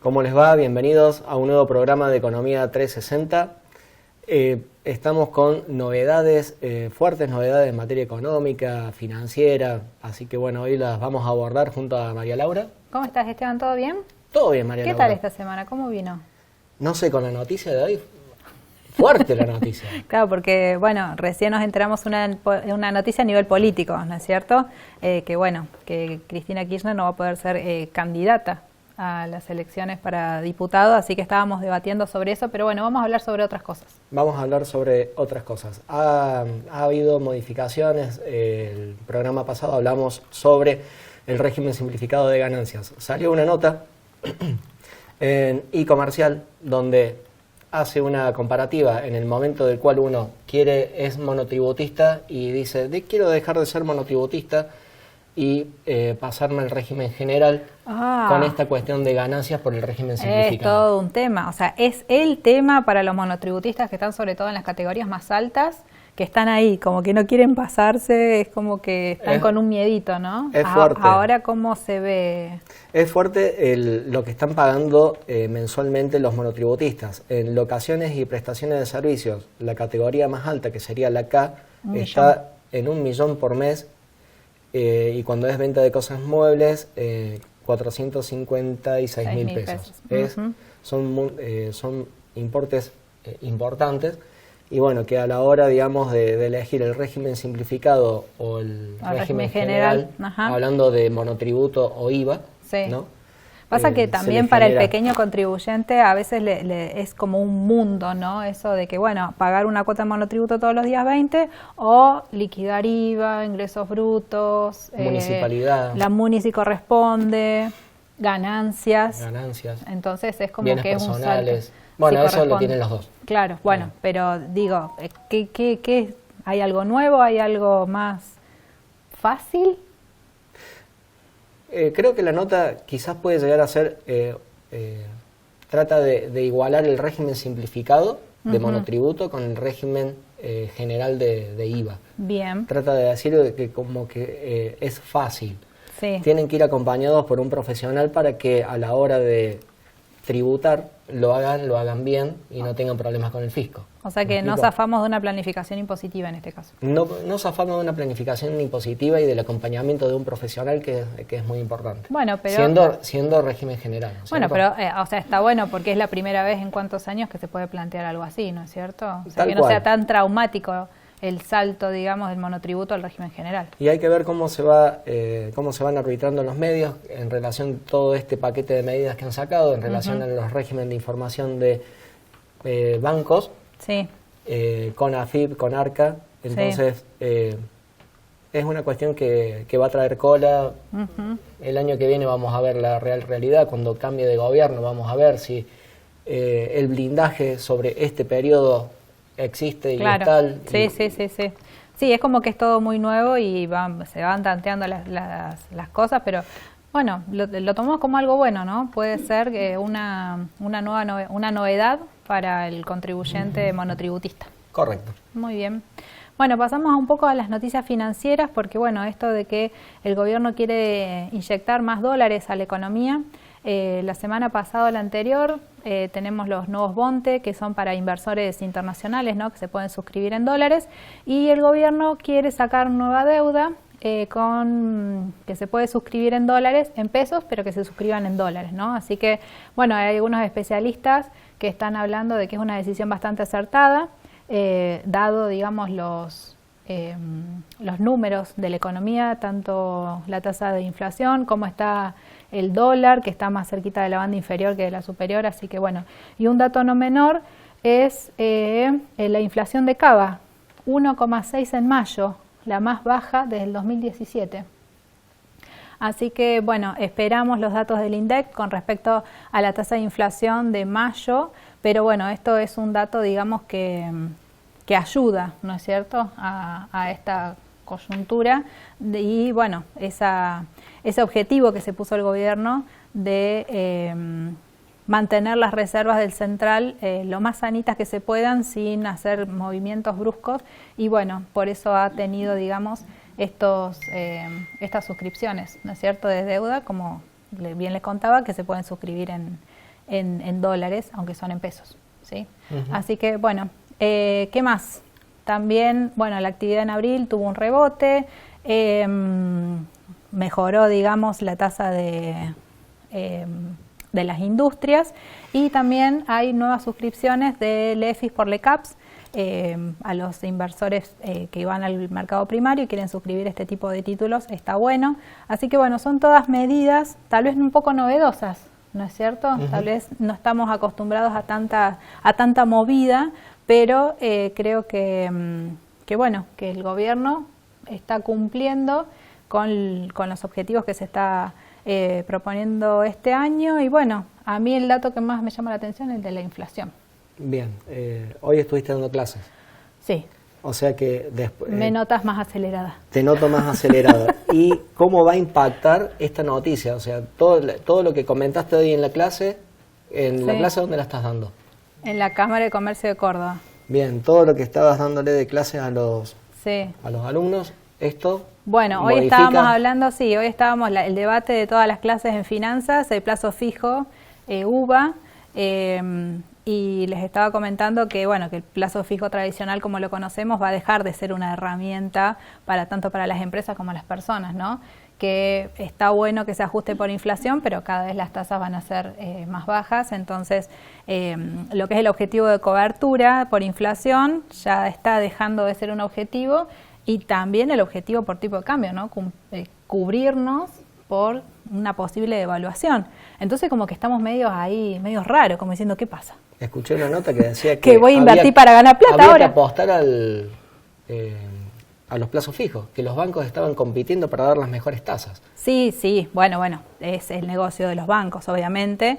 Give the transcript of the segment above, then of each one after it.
¿Cómo les va? Bienvenidos a un nuevo programa de Economía 360. Estamos con novedades, fuertes novedades en materia económica, financiera, así que bueno, hoy las vamos a abordar junto a María Laura. ¿Cómo estás, Esteban? ¿Todo bien? Todo bien, María Laura. ¿Qué tal esta semana? ¿Cómo vino? No sé, con la noticia de hoy, fuerte la noticia. Claro, porque bueno, recién nos enteramos una noticia a nivel político, ¿no es cierto? Que Cristina Kirchner no va a poder ser candidata a las elecciones para diputado, así que estábamos debatiendo sobre eso, pero bueno, vamos a hablar sobre otras cosas. Vamos a hablar sobre otras cosas. Ha habido modificaciones, el programa pasado hablamos sobre el régimen simplificado de ganancias. Salió una nota en e-comercial donde hace una comparativa en el momento del cual uno es monotributista y dice, quiero dejar de ser monotributista y pasarme al régimen general con esta cuestión de ganancias por el régimen simplificado. Es todo un tema, o sea, es el tema para los monotributistas que están sobre todo en las categorías más altas, que están ahí, como que no quieren pasarse, es como que están con un miedito, ¿no? Es fuerte. Ahora, ¿cómo se ve? Es fuerte lo que están pagando mensualmente los monotributistas. En locaciones y prestaciones de servicios, la categoría más alta, que sería la K, está en 1 millón por mes, y cuando es venta de cosas muebles, 456.000 pesos. Son importes importantes. Y bueno, que a la hora, digamos, de elegir el régimen simplificado o el régimen general, hablando de monotributo o IVA, sí, ¿no? Pasa que también para el pequeño contribuyente a veces es como un mundo, ¿no? Eso de que, bueno, pagar una cuota de monotributo todos los días 20 o liquidar IVA, ingresos brutos, municipalidad, la muni si corresponde, ganancias. Entonces es como bienes que es un salto. Bueno, eso lo tienen los dos. Claro, bueno, pero digo, ¿qué? ¿Hay algo nuevo? ¿Hay algo más fácil? Creo que la nota quizás puede llegar a ser, trata de igualar el régimen simplificado de monotributo con el régimen general de IVA. Bien. Trata de decir que como que es fácil. Sí. Tienen que ir acompañados por un profesional para que a la hora de tributar lo hagan bien y no tengan problemas con el fisco. O sea que no zafamos de una planificación impositiva en este caso. No zafamos de una planificación impositiva y del acompañamiento de un profesional que es muy importante. Bueno, pero siendo régimen general. Bueno, pero o sea, está bueno porque es la primera vez en cuántos años que se puede plantear algo así, ¿no es cierto? O sea, que no sea tan traumático el salto, digamos, del monotributo al régimen general. Y hay que ver cómo se van arbitrando los medios en relación a todo este paquete de medidas que han sacado, en relación a los regímenes de información de bancos, sí, con AFIP, con ARCA. Entonces, es una cuestión que va a traer cola. El año que viene vamos a ver la realidad, cuando cambie de gobierno vamos a ver si el blindaje sobre este periodo existe y claro. es tal. Sí. Sí, es como que es todo muy nuevo y se van tanteando las cosas, pero bueno, lo tomamos como algo bueno, ¿no? Puede ser que una novedad para el contribuyente monotributista. Correcto. Muy bien. Bueno, pasamos un poco a las noticias financieras, porque bueno, esto de que el gobierno quiere inyectar más dólares a la economía. La semana pasada o la anterior tenemos los nuevos BONTE, que son para inversores internacionales, ¿no? Que se pueden suscribir en dólares, y el gobierno quiere sacar nueva deuda que se puede suscribir en dólares, en pesos, pero que se suscriban en dólares, ¿no? Así que, bueno, hay algunos especialistas que están hablando de que es una decisión bastante acertada, dado, digamos, los números de la economía, tanto la tasa de inflación como está el dólar, que está más cerquita de la banda inferior que de la superior, así que bueno. Y un dato no menor es la inflación de Cava, 1,6 en mayo, la más baja desde el 2017. Así que bueno, esperamos los datos del INDEC con respecto a la tasa de inflación de mayo, pero bueno, esto es un dato, digamos, que ayuda, ¿no es cierto?, a esta coyuntura y bueno, ese objetivo que se puso el gobierno de mantener las reservas del central lo más sanitas que se puedan sin hacer movimientos bruscos y bueno, por eso ha tenido, digamos, estas suscripciones, ¿no es cierto?, de deuda, como bien les contaba, que se pueden suscribir en dólares, aunque son en pesos, ¿sí? Así que, bueno, ¿qué más? También, bueno, la actividad en abril tuvo un rebote, mejoró, digamos, la tasa de las industrias, y también hay nuevas suscripciones del EFIS por LECAPS a los inversores que van al mercado primario y quieren suscribir este tipo de títulos. Está bueno. Así que bueno, son todas medidas tal vez un poco novedosas, ¿no es cierto? Tal vez no estamos acostumbrados a tanta movida, pero creo que bueno, que el gobierno está cumpliendo con los objetivos que se está proponiendo este año. Y bueno, a mí el dato que más me llama la atención es el de la inflación. Bien, hoy estuviste dando clases. Sí. O sea que después... Me notas más acelerada. Te noto más acelerada. ¿Y cómo va a impactar esta noticia? O sea, todo lo que comentaste hoy en la clase, ¿la clase dónde la estás dando? En la Cámara de Comercio de Córdoba. Bien, todo lo que estabas dándole de clases a los alumnos, esto... Bueno, hoy estábamos hablando, hoy estábamos el debate de todas las clases en finanzas, el plazo fijo, UVA, y les estaba comentando que bueno, que el plazo fijo tradicional como lo conocemos va a dejar de ser una herramienta tanto para las empresas como las personas, ¿no? Que está bueno que se ajuste por inflación, pero cada vez las tasas van a ser más bajas. Entonces lo que es el objetivo de cobertura por inflación ya está dejando de ser un objetivo, y también el objetivo por tipo de cambio, ¿no? Cubrirnos por una posible devaluación. Entonces como que estamos medio raros, como diciendo, ¿qué pasa? Escuché una nota que decía que voy a invertir para ganar plata ahora. Que apostar a los plazos fijos, que los bancos estaban compitiendo para dar las mejores tasas. Sí, bueno, es el negocio de los bancos, obviamente.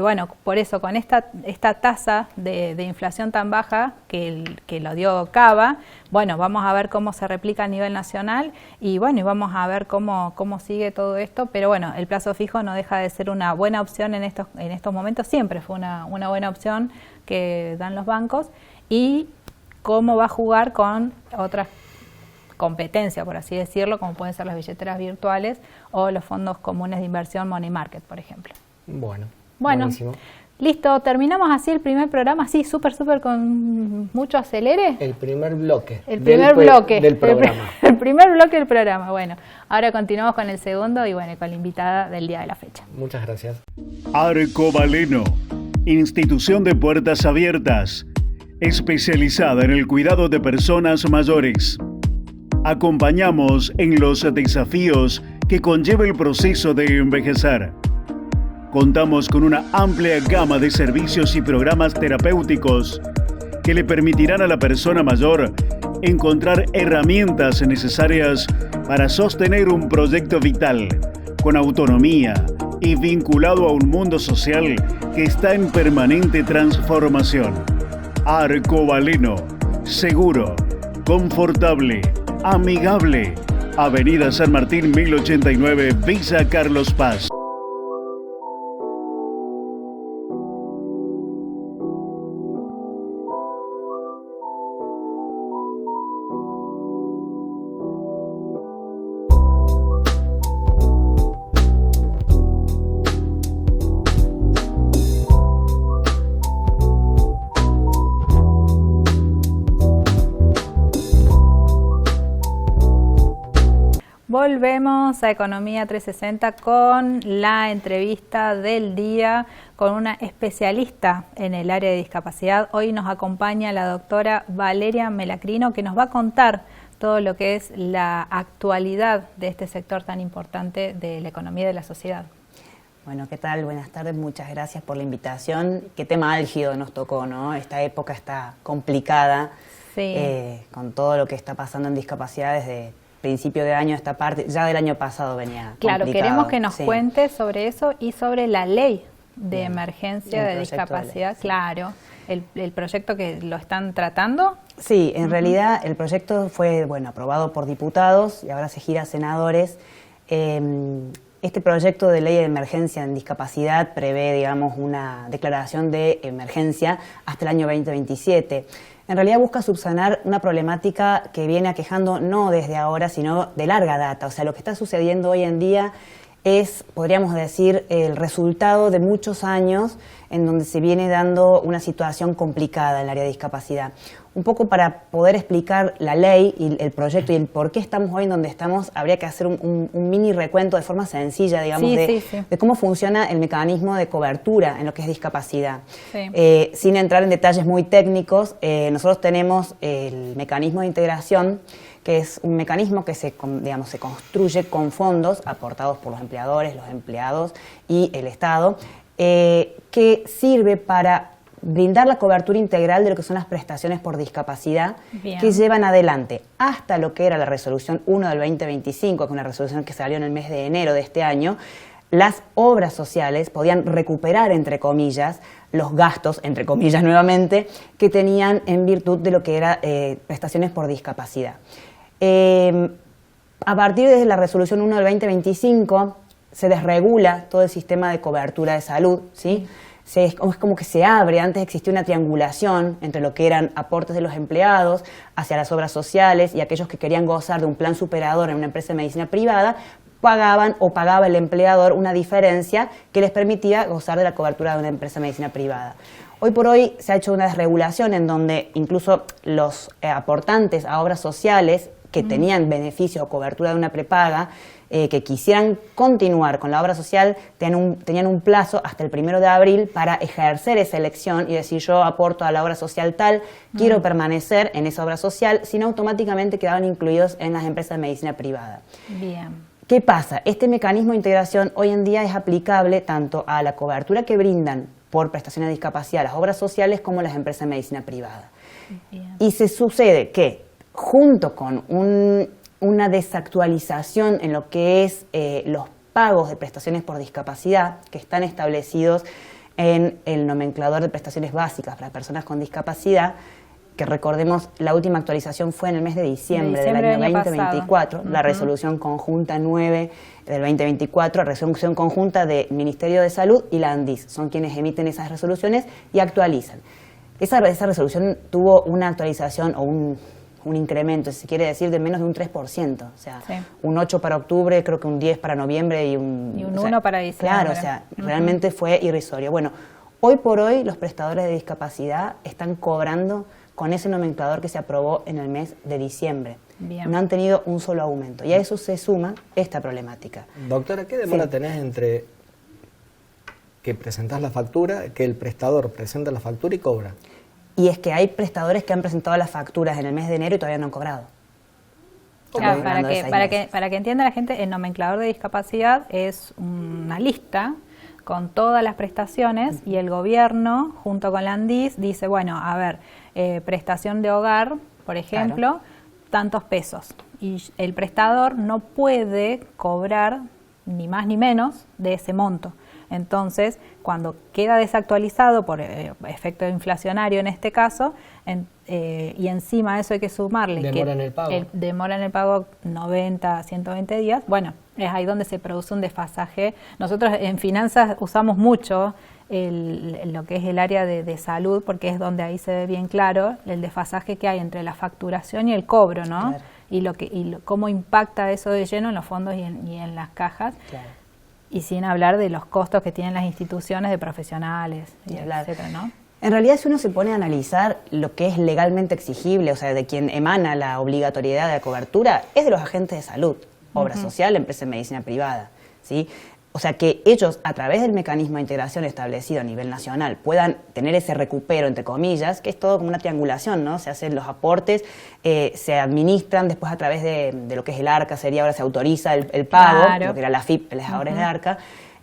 Bueno, por eso, con esta tasa de inflación tan baja que lo dio Cava, bueno, vamos a ver cómo se replica a nivel nacional, y bueno, y vamos a ver cómo sigue todo esto. Pero bueno, el plazo fijo no deja de ser una buena opción en estos momentos, siempre fue una buena opción que dan los bancos, y cómo va a jugar con otras competencia, por así decirlo, como pueden ser las billeteras virtuales o los fondos comunes de inversión money market, por ejemplo. Bueno, buenísimo. Listo, terminamos así el primer programa, así súper con mucho acelere. El primer bloque. El primer bloque del programa. El primer bloque del programa. Bueno, ahora continuamos con el segundo y bueno, con la invitada del día de la fecha. Muchas gracias. Arcobaleno, institución de puertas abiertas, especializada en el cuidado de personas mayores. Acompañamos en los desafíos que conlleva el proceso de envejecer. Contamos con una amplia gama de servicios y programas terapéuticos que le permitirán a la persona mayor encontrar herramientas necesarias para sostener un proyecto vital, con autonomía y vinculado a un mundo social que está en permanente transformación. Arcobaleno, seguro, confortable, amigable. Avenida San Martín 1089, Villa Carlos Paz. Volvemos a Economía 360 con la entrevista del día con una especialista en el área de discapacidad. Hoy nos acompaña la doctora Valeria Melacrino, que nos va a contar todo lo que es la actualidad de este sector tan importante de la economía y de la sociedad. Bueno, ¿qué tal? Buenas tardes, muchas gracias por la invitación. Qué tema álgido nos tocó, ¿no? Esta época está complicada, sí. Con todo lo que está pasando en discapacidad desde principio de año, esta parte, ya del año pasado venía Claro, complicado. Queremos que nos cuente sobre eso y sobre la ley de emergencia de discapacidad. Claro, el proyecto que lo están tratando. Sí, en realidad el proyecto fue aprobado por diputados y ahora se gira a senadores. Este proyecto de ley de emergencia en discapacidad prevé, digamos, una declaración de emergencia hasta el año 2027. En realidad busca subsanar una problemática que viene aquejando no desde ahora, sino de larga data. O sea, lo que está sucediendo hoy en día es, podríamos decir, el resultado de muchos años en donde se viene dando una situación complicada en el área de discapacidad. Un poco para poder explicar la ley y el proyecto y el por qué estamos hoy en donde estamos, habría que hacer un mini recuento de forma sencilla, digamos, de cómo funciona el mecanismo de cobertura en lo que es discapacidad. Sí. Sin entrar en detalles muy técnicos, nosotros tenemos el mecanismo de integración, que es un mecanismo que se construye con fondos aportados por los empleadores, los empleados y el Estado, que sirve para brindar la cobertura integral de lo que son las prestaciones por discapacidad. Bien. Que llevan adelante hasta lo que era la resolución 1 del 2025, que es una resolución que salió en el mes de enero de este año. Las obras sociales podían recuperar, entre comillas, los gastos, entre comillas nuevamente, que tenían en virtud de lo que era prestaciones por discapacidad. A partir de la resolución 1 del 2025 se desregula todo el sistema de cobertura de salud, ¿sí? Es como que se abre. Antes existía una triangulación entre lo que eran aportes de los empleados hacia las obras sociales y aquellos que querían gozar de un plan superador en una empresa de medicina privada, pagaban o pagaba el empleador una diferencia que les permitía gozar de la cobertura de una empresa de medicina privada. Hoy por hoy se ha hecho una desregulación en donde incluso los aportantes a obras sociales que tenían beneficio o cobertura de una prepaga, que quisieran continuar con la obra social, tenían un plazo hasta el 1 de abril para ejercer esa elección y decir: yo aporto a la obra social tal, quiero permanecer en esa obra social, sino automáticamente quedaban incluidos en las empresas de medicina privada. Bien. ¿Qué pasa? Este mecanismo de integración hoy en día es aplicable tanto a la cobertura que brindan por prestaciones de discapacidad las obras sociales como las empresas de medicina privada. Bien. Y se sucede que, junto con una desactualización en lo que es los pagos de prestaciones por discapacidad, que están establecidos en el nomenclador de prestaciones básicas para personas con discapacidad, que recordemos, la última actualización fue en el mes de diciembre del año 2024, la resolución conjunta 9 del 2024, resolución conjunta del Ministerio de Salud y la ANDIS, son quienes emiten esas resoluciones y actualizan. Esa resolución tuvo una actualización o un incremento, si se quiere decir, de menos de un 3%, o sea, un 8 para octubre, creo que un 10 para noviembre y un 1 para diciembre. Claro, o sea, realmente fue irrisorio. Bueno, hoy por hoy los prestadores de discapacidad están cobrando con ese nomenclador que se aprobó en el mes de diciembre. Bien. No han tenido un solo aumento y a eso se suma esta problemática. Doctora, ¿qué demora tenés entre que presentás la factura, que el prestador presenta la factura y cobra? Y es que hay prestadores que han presentado las facturas en el mes de enero y todavía no han cobrado. Claro, para que entienda la gente, el nomenclador de discapacidad es una lista con todas las prestaciones y el gobierno, junto con la ANDIS, dice, bueno, a ver, prestación de hogar, por ejemplo, tantos pesos. Y el prestador no puede cobrar ni más ni menos de ese monto. Entonces, cuando queda desactualizado por efecto inflacionario en este caso, y encima a eso hay que sumarle demora en el pago 90 a 120 días, bueno, es ahí donde se produce un desfasaje. Nosotros en finanzas usamos mucho lo que es el área de salud, porque es donde ahí se ve bien claro el desfasaje que hay entre la facturación y el cobro, ¿no? Claro. Y cómo impacta eso de lleno en los fondos y en las cajas. Claro. Y sin hablar de los costos que tienen las instituciones de profesionales, etcétera, ¿no? En realidad, si uno se pone a analizar lo que es legalmente exigible, o sea, de quien emana la obligatoriedad de la cobertura, es de los agentes de salud, obra social, empresa de medicina privada, ¿sí? O sea, que ellos, a través del mecanismo de integración establecido a nivel nacional, puedan tener ese recupero, entre comillas, que es todo como una triangulación, ¿no? Se hacen los aportes, se administran, después a través de lo que es el ARCA, ahora se autoriza el pago, lo que era la FIP, ahora es el ARCA,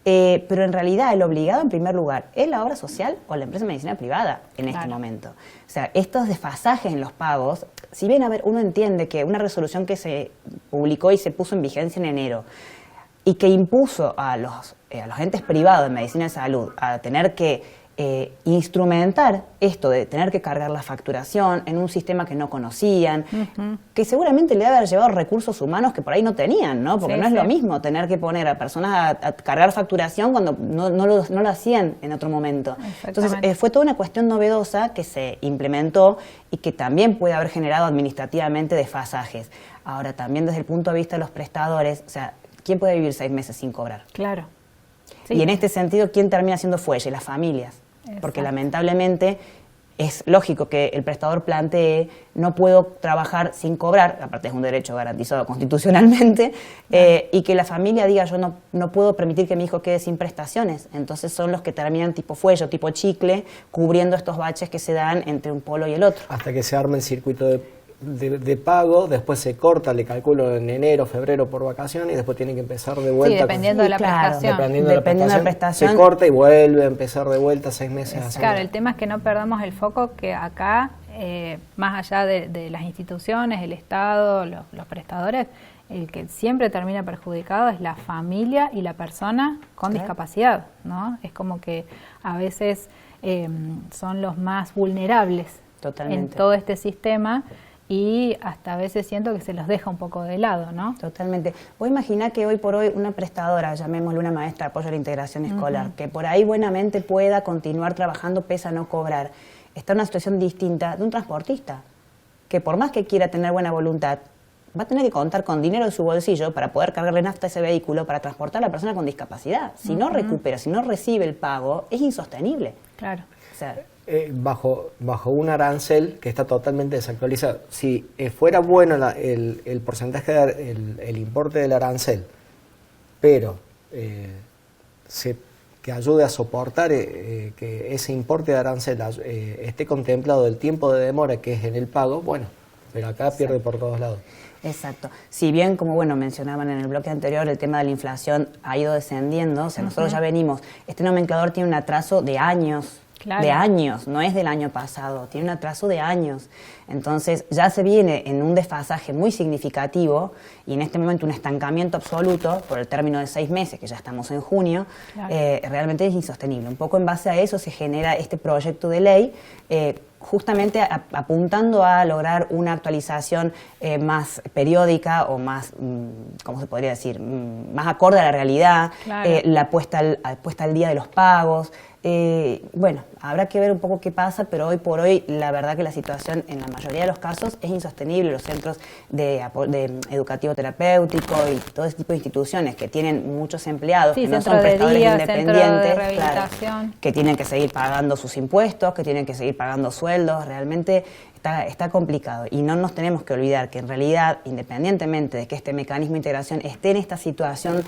pero en realidad el obligado en primer lugar es la obra social o la empresa de medicina privada en este momento. O sea, estos desfasajes en los pagos, si bien, a ver, uno entiende que una resolución que se publicó y se puso en vigencia en enero, y que impuso a los entes privados en medicina de salud a tener que instrumentar esto de tener que cargar la facturación en un sistema que no conocían, que seguramente le debe haber llevado recursos humanos que por ahí no tenían, ¿no? Porque no es lo mismo tener que poner a personas a cargar facturación cuando no lo hacían en otro momento. Entonces, fue toda una cuestión novedosa que se implementó y que también puede haber generado administrativamente desfasajes. Ahora, también desde el punto de vista de los prestadores, o sea, ¿quién puede vivir 6 meses sin cobrar? Claro. Sí. Y en este sentido, ¿quién termina siendo fuelle? Las familias. Exacto. Porque lamentablemente es lógico que el prestador plantee, no puedo trabajar sin cobrar, aparte es un derecho garantizado constitucionalmente, y que la familia diga, yo no puedo permitir que mi hijo quede sin prestaciones. Entonces son los que terminan tipo fuelle o tipo chicle, cubriendo estos baches que se dan entre un polo y el otro. Hasta que se arme el circuito de pago, después se corta, le calculo en enero, febrero por vacaciones, y después tiene que empezar de vuelta. Sí, dependiendo de la prestación. Dependiendo de la prestación, se corta y vuelve a empezar de vuelta 6 meses así. Claro, el tema es que no perdamos el foco, que acá, más allá de las instituciones, el Estado, los prestadores, el que siempre termina perjudicado es la familia y la persona con discapacidad, ¿no? Es como que a veces son los más vulnerables en todo este sistema, y hasta a veces siento que se los deja un poco de lado, ¿no? Totalmente. Vos imaginá que hoy por hoy una prestadora, llamémosle una maestra de apoyo a la integración escolar, que por ahí buenamente pueda continuar trabajando pese a no cobrar, está en una situación distinta de un transportista, que por más que quiera tener buena voluntad, va a tener que contar con dinero de su bolsillo para poder cargarle nafta a ese vehículo para transportar a la persona con discapacidad. Si no recupera, si no recibe el pago, es insostenible. Claro. O sea, bajo un arancel que está totalmente desactualizado. Si fuera bueno el porcentaje, el importe del arancel, pero que ayude a soportar que ese importe de arancel esté contemplado el tiempo de demora que es en el pago, bueno, pero acá pierde por todos lados. Exacto. Si bien, como mencionaban en el bloque anterior, el tema de la inflación ha ido descendiendo, o sea, nosotros ya venimos, este nomenclador tiene un atraso de años. Claro. De años, no es del año pasado, tiene un atraso de años. Entonces ya se viene en un desfasaje muy significativo y en este momento un estancamiento absoluto por el término de 6 meses, que ya estamos en junio, claro. Realmente es insostenible. Un poco en base a eso se genera este proyecto de ley, justamente apuntando a lograr una actualización más periódica o más, ¿cómo se podría decir?, más acorde a la realidad, claro. La puesta al día de los pagos. Bueno, habrá que ver un poco qué pasa, pero hoy por hoy la verdad que la situación en la mayoría de los casos es insostenible. Los centros de educativo terapéutico y todo ese tipo de instituciones que tienen muchos empleados, que no son prestadores independientes, claro, que tienen que seguir pagando sus impuestos, que tienen que seguir pagando sueldos, realmente está complicado. Y no nos tenemos que olvidar que en realidad, independientemente de que este mecanismo de integración esté en esta situación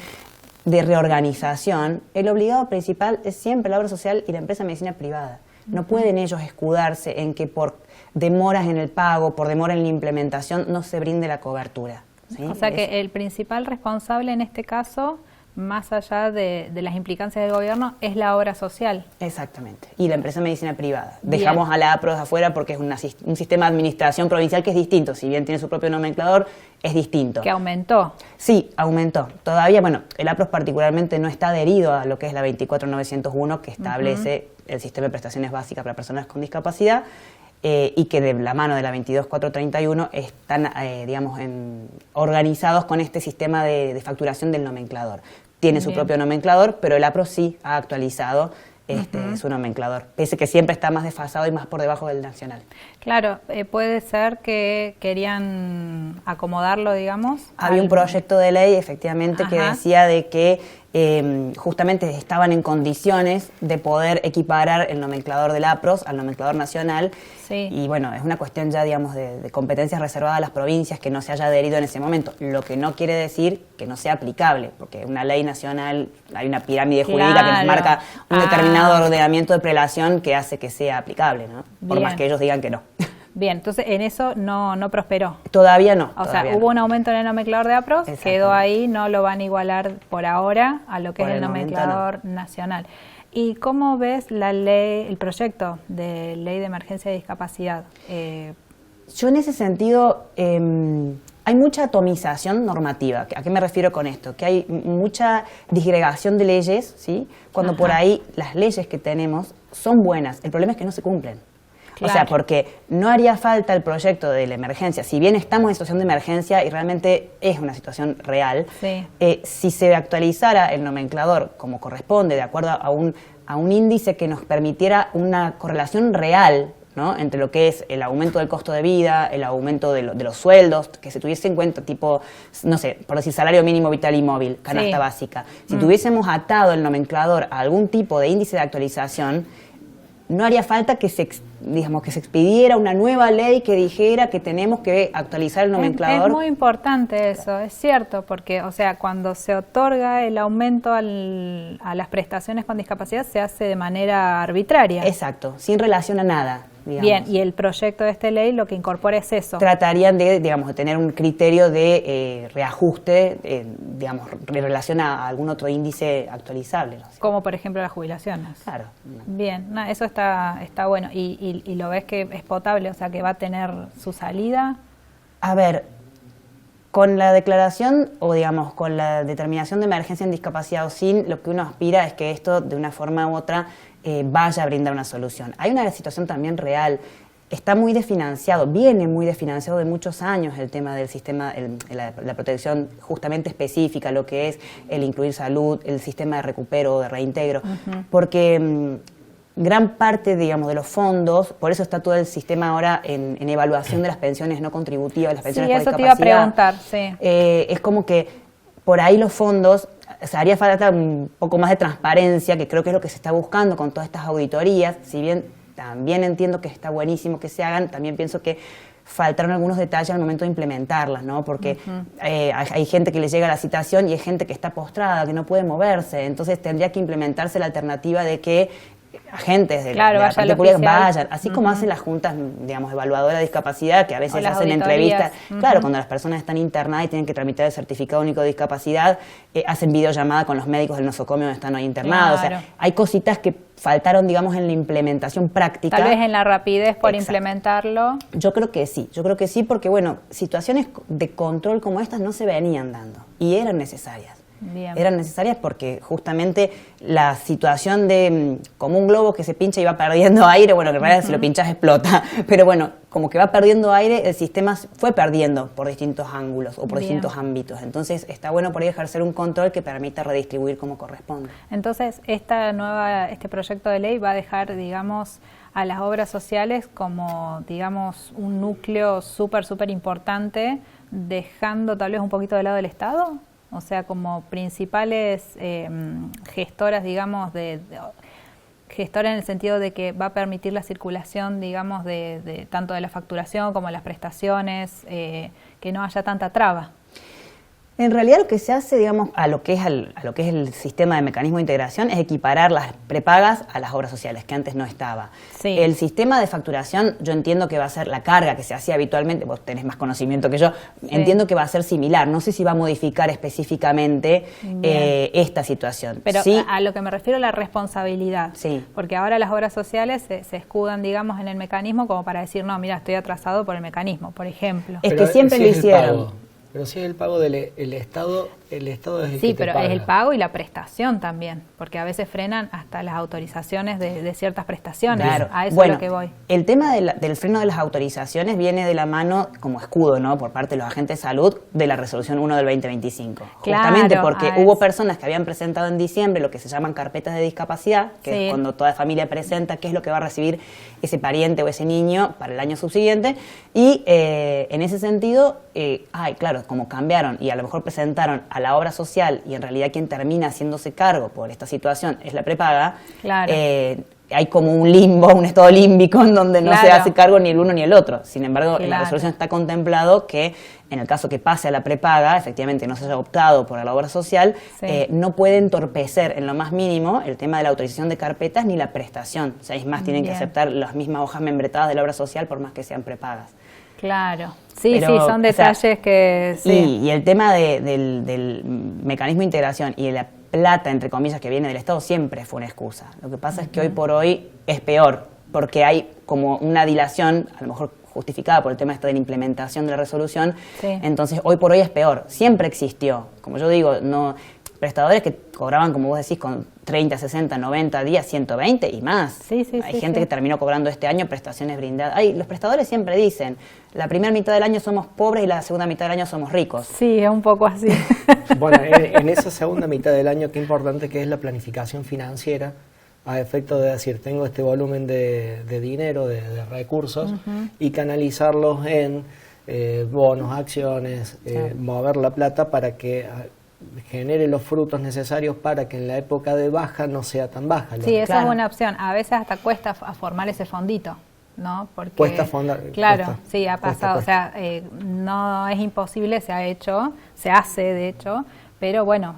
de reorganización, el obligado principal es siempre la obra social y la empresa de medicina privada. No pueden ellos escudarse en que por demoras en el pago, por demora en la implementación, no se brinde la cobertura, ¿sí? O sea que el principal responsable en este caso, más allá de las implicancias del gobierno, es la obra social. Exactamente. Y la empresa de medicina privada. Bien. Dejamos a la APROS afuera porque es un sistema de administración provincial que es distinto. Si bien tiene su propio nomenclador, es distinto. ¿Que aumentó? Sí, aumentó. Todavía, el APROS particularmente no está adherido a lo que es la 24901, que establece el sistema de prestaciones básicas para personas con discapacidad, y que de la mano de la 22431 están, organizados con este sistema de facturación del nomenclador. Tiene su propio nomenclador, pero el APROS sí ha actualizado su nomenclador, pese que siempre está más desfasado y más por debajo del nacional. Claro, puede ser que querían acomodarlo, digamos. Había un proyecto de ley, efectivamente, que decía de que justamente estaban en condiciones de poder equiparar el nomenclador del APROS al nomenclador nacional. Sí. Y es una cuestión ya, de competencias reservadas a las provincias que no se haya adherido en ese momento, lo que no quiere decir que no sea aplicable, porque una ley nacional, hay una pirámide jurídica que nos marca un determinado ordenamiento de prelación que hace que sea aplicable, ¿no? Por más que ellos digan que no. Bien, entonces en eso no prosperó. Todavía no. O sea, hubo un aumento en el nomenclador de APROS, quedó ahí, no lo van a igualar por ahora a lo que es el nomenclador nacional. ¿Y cómo ves la ley, el proyecto de ley de emergencia de discapacidad? Yo en ese sentido, hay mucha atomización normativa. ¿A qué me refiero con esto? Que hay mucha disgregación de leyes, ¿sí? Cuando por ahí las leyes que tenemos son buenas. El problema es que no se cumplen. Claro. O sea, porque no haría falta el proyecto de la emergencia. Si bien estamos en situación de emergencia y realmente es una situación real, si se actualizara el nomenclador como corresponde, de acuerdo a un índice que nos permitiera una correlación real, ¿no? Entre lo que es el aumento del costo de vida, el aumento de los sueldos, que se tuviese en cuenta tipo, no sé, por decir salario mínimo vital y móvil, canasta básica. Si tuviésemos atado el nomenclador a algún tipo de índice de actualización, no haría falta que se expidiera una nueva ley que dijera que tenemos que actualizar el nomenclador. Es muy importante eso, es cierto, porque, o sea, cuando se otorga el aumento a las prestaciones con discapacidad se hace de manera arbitraria. Exacto, sin relación a nada. Digamos. Bien, y el proyecto de esta ley lo que incorpora es eso. Tratarían de tener un criterio de reajuste, en relación a algún otro índice actualizable. ¿No? Como por ejemplo las jubilaciones. Claro. Bien, eso está bueno. ¿Y lo ves que es potable, o sea, que va a tener su salida? A ver, con la declaración o digamos con la determinación de emergencia en discapacidad o sin, lo que uno aspira es que esto de una forma u otra vaya a brindar una solución. Hay una situación también real, está muy desfinanciado, viene muy desfinanciado de muchos años el tema del sistema, la protección justamente específica, lo que es el incluir salud, el sistema de recupero o de reintegro, porque gran parte, digamos, de los fondos, por eso está todo el sistema ahora en evaluación de las pensiones no contributivas, las pensiones por discapacidad. Sí, eso te iba a preguntar, sí. Es como que por ahí los fondos, o sea, haría falta un poco más de transparencia, que creo que es lo que se está buscando con todas estas auditorías. Si bien también entiendo que está buenísimo que se hagan, también pienso que faltaron algunos detalles al momento de implementarlas, ¿no? Porque hay gente que le llega la citación y hay gente que está postrada, que no puede moverse. Entonces tendría que implementarse la alternativa de que agentes de la parte pública vayan, así como hacen las juntas, digamos, evaluadoras de discapacidad, que a veces hacen entrevistas. Claro, cuando las personas están internadas y tienen que tramitar el certificado único de discapacidad, hacen videollamada con los médicos del nosocomio donde están ahí internados. Claro. O sea, hay cositas que faltaron, digamos, en la implementación práctica. Tal vez en la rapidez por implementarlo. Yo creo que sí, porque, bueno, situaciones de control como estas no se venían dando y eran necesarias. Bien. Eran necesarias porque justamente la situación de como un globo que se pincha y va perdiendo aire, bueno, que en realidad si lo pinchas explota, pero bueno, como que va perdiendo aire, el sistema fue perdiendo por distintos ángulos o por distintos ámbitos. Entonces está bueno por ahí ejercer un control que permita redistribuir como corresponde. Entonces este proyecto de ley va a dejar, digamos, a las obras sociales como, digamos, un núcleo súper importante, dejando tal vez un poquito de lado el Estado. O sea, como principales gestoras, digamos, gestora en el sentido de que va a permitir la circulación, digamos, de tanto de la facturación como de las prestaciones, que no haya tanta traba. En realidad lo que se hace, digamos, a lo que es el sistema de mecanismo de integración es equiparar las prepagas a las obras sociales, que antes no estaba. Sí. El sistema de facturación, yo entiendo que va a ser la carga que se hacía habitualmente, vos tenés más conocimiento que yo, entiendo que va a ser similar. No sé si va a modificar específicamente esta situación. Pero sí, a lo que me refiero a la responsabilidad. Sí. Porque ahora las obras sociales se escudan, digamos, en el mecanismo como para decir, no, mira, estoy atrasado por el mecanismo, por ejemplo. Es que siempre lo hicieron. Pero si es el pago del Estado, el Estado es el que Sí, te pero paga. es el pago y la prestación también, porque a veces frenan hasta las autorizaciones de ciertas prestaciones. Claro. A eso Bueno, es lo que voy. El tema del freno de las autorizaciones viene de la mano como escudo, ¿no? Por parte de los agentes de salud de la resolución 1 del 2025. Claro, Justamente porque hubo personas que habían presentado en diciembre lo que se llaman carpetas de discapacidad, que es cuando toda familia presenta qué es lo que va a recibir ese pariente o ese niño para el año subsiguiente. Y en ese sentido, claro, como cambiaron y a lo mejor presentaron a la obra social y en realidad quien termina haciéndose cargo por esta situación es la prepaga, Claro. Hay como un limbo, un estado límbico en donde no se hace cargo ni el uno ni el otro. Sin embargo, en la resolución está contemplado que en el caso que pase a la prepaga, efectivamente no se haya optado por la obra social, no puede entorpecer en lo más mínimo el tema de la autorización de carpetas ni la prestación. O sea, es más, tienen que aceptar las mismas hojas membretadas de la obra social por más que sean prepagas. Claro, sí, Pero, son detalles que... Sí. Y el tema del mecanismo de integración y de la plata, entre comillas, que viene del Estado siempre fue una excusa. Lo que pasa es que hoy por hoy es peor, porque hay como una dilación, a lo mejor justificada por el tema de la implementación de la resolución, entonces hoy por hoy es peor. Siempre existió, como yo digo, no prestadores que cobraban, como vos decís, con 30, 60, 90 días, 120 y más. Hay gente que terminó cobrando este año prestaciones brindadas. Los prestadores siempre dicen, la primera mitad del año somos pobres y la segunda mitad del año somos ricos. Sí, es un poco así. Bueno, en esa segunda mitad del año, qué importante que es la planificación financiera a efecto de decir, tengo este volumen de dinero, de recursos, y canalizarlos en bonos, acciones, mover la plata para que genere los frutos necesarios para que en la época de baja no sea tan baja. Sí, esa es una opción. A veces hasta cuesta formar ese fondito, ¿no? Porque, cuesta fondar. Claro, cuesta, sí, ha pasado. Cuesta. O sea, no es imposible, se ha hecho, se hace de hecho, pero bueno,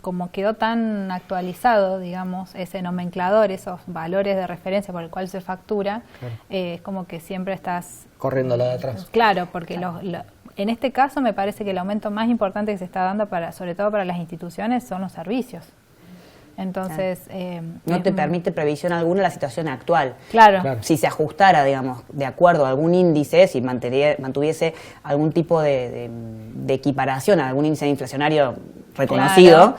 como quedó tan actualizado, digamos, ese nomenclador, esos valores de referencia por el cual se factura, es como que siempre estás corriendo la de atrás. Claro, porque en este caso me parece que el aumento más importante que se está dando, sobre todo para las instituciones, son los servicios. Entonces... no te permite previsión alguna la situación actual. Claro. Si se ajustara, digamos, de acuerdo a algún índice, si mantuviese algún tipo de equiparación a algún índice inflacionario reconocido,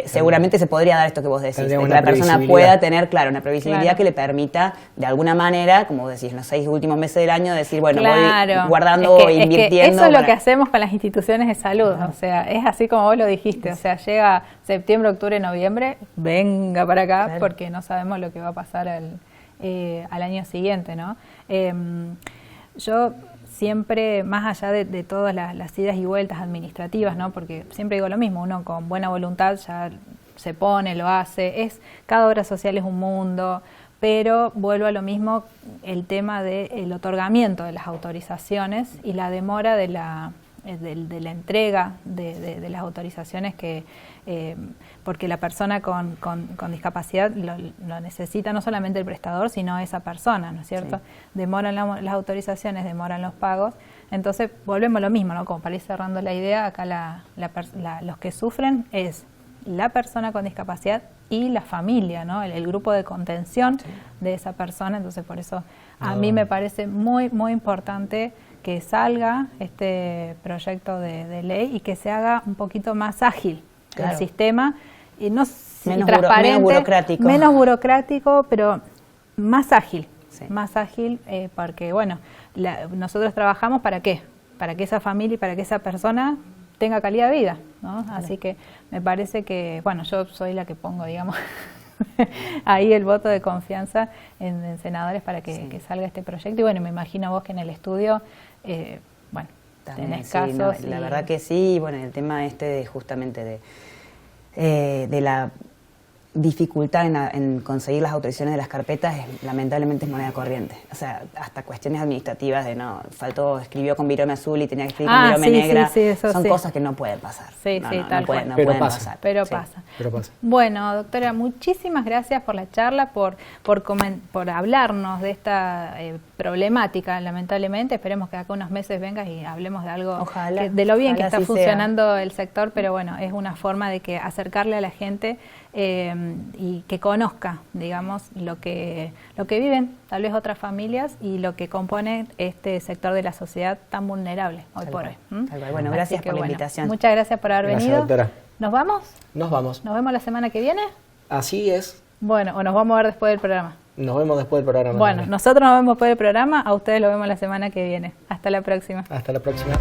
seguramente se podría dar esto que vos decís, de que la persona pueda tener, una previsibilidad que le permita, de alguna manera, como decís, en los 6 últimos meses del año, decir, bueno, voy guardando o invirtiendo. Eso es lo que hacemos con las instituciones de salud, o sea, es así como vos lo dijiste, o sea, llega septiembre, octubre, noviembre, venga para acá, porque no sabemos lo que va a pasar al año siguiente, ¿no? Yo siempre, más allá de todas las idas y vueltas administrativas, ¿no? Porque siempre digo lo mismo, uno con buena voluntad ya se pone, lo hace, cada obra social es un mundo, pero vuelvo a lo mismo, el tema del otorgamiento de las autorizaciones y la demora de la entrega de las autorizaciones porque la persona con discapacidad lo necesita no solamente el prestador, sino esa persona, ¿no es cierto? Sí. Demoran las autorizaciones, demoran los pagos, entonces volvemos a lo mismo, ¿no? Como para ir cerrando la idea, acá los que sufren es la persona con discapacidad y la familia, ¿no? El grupo de contención de esa persona, entonces por eso a mí me parece muy, muy importante que salga este proyecto de ley y que se haga un poquito más ágil el sistema, y no transparente, menos burocrático, pero más ágil, porque bueno, nosotros trabajamos ¿para qué? Para que esa familia y para que esa persona tenga calidad de vida, ¿no? Así que me parece que, bueno, yo soy la que pongo, digamos, ahí el voto de confianza en senadores para que salga este proyecto, y bueno, me imagino vos que en el estudio, bueno, también, tenés casos. La verdad que sí, y bueno, el tema justamente de la dificultad en conseguir las autorizaciones de las carpetas lamentablemente es moneda corriente. O sea, hasta cuestiones administrativas de escribió con virome azul y tenía que escribir con virome negra. Son cosas que no pueden pasar. No pueden pasar. Pero pasa. Bueno, doctora, muchísimas gracias por la charla, por hablarnos de esta problemática, lamentablemente. Esperemos que acá unos meses vengas y hablemos de algo, de lo bien que está funcionando el sector, pero bueno, es una forma de que acercarle a la gente y que conozca, digamos, lo que viven tal vez otras familias y lo que compone este sector de la sociedad tan vulnerable hoy por hoy. Bueno, gracias por la invitación. Muchas gracias por haber venido. Doctora. ¿Nos vamos? Nos vamos. ¿Nos vemos la semana que viene? Así es. Bueno, o nos vamos a ver después del programa. Nos vemos después del programa. Bueno, nosotros nos vemos después del programa, a ustedes lo vemos la semana que viene. Hasta la próxima. Hasta la próxima.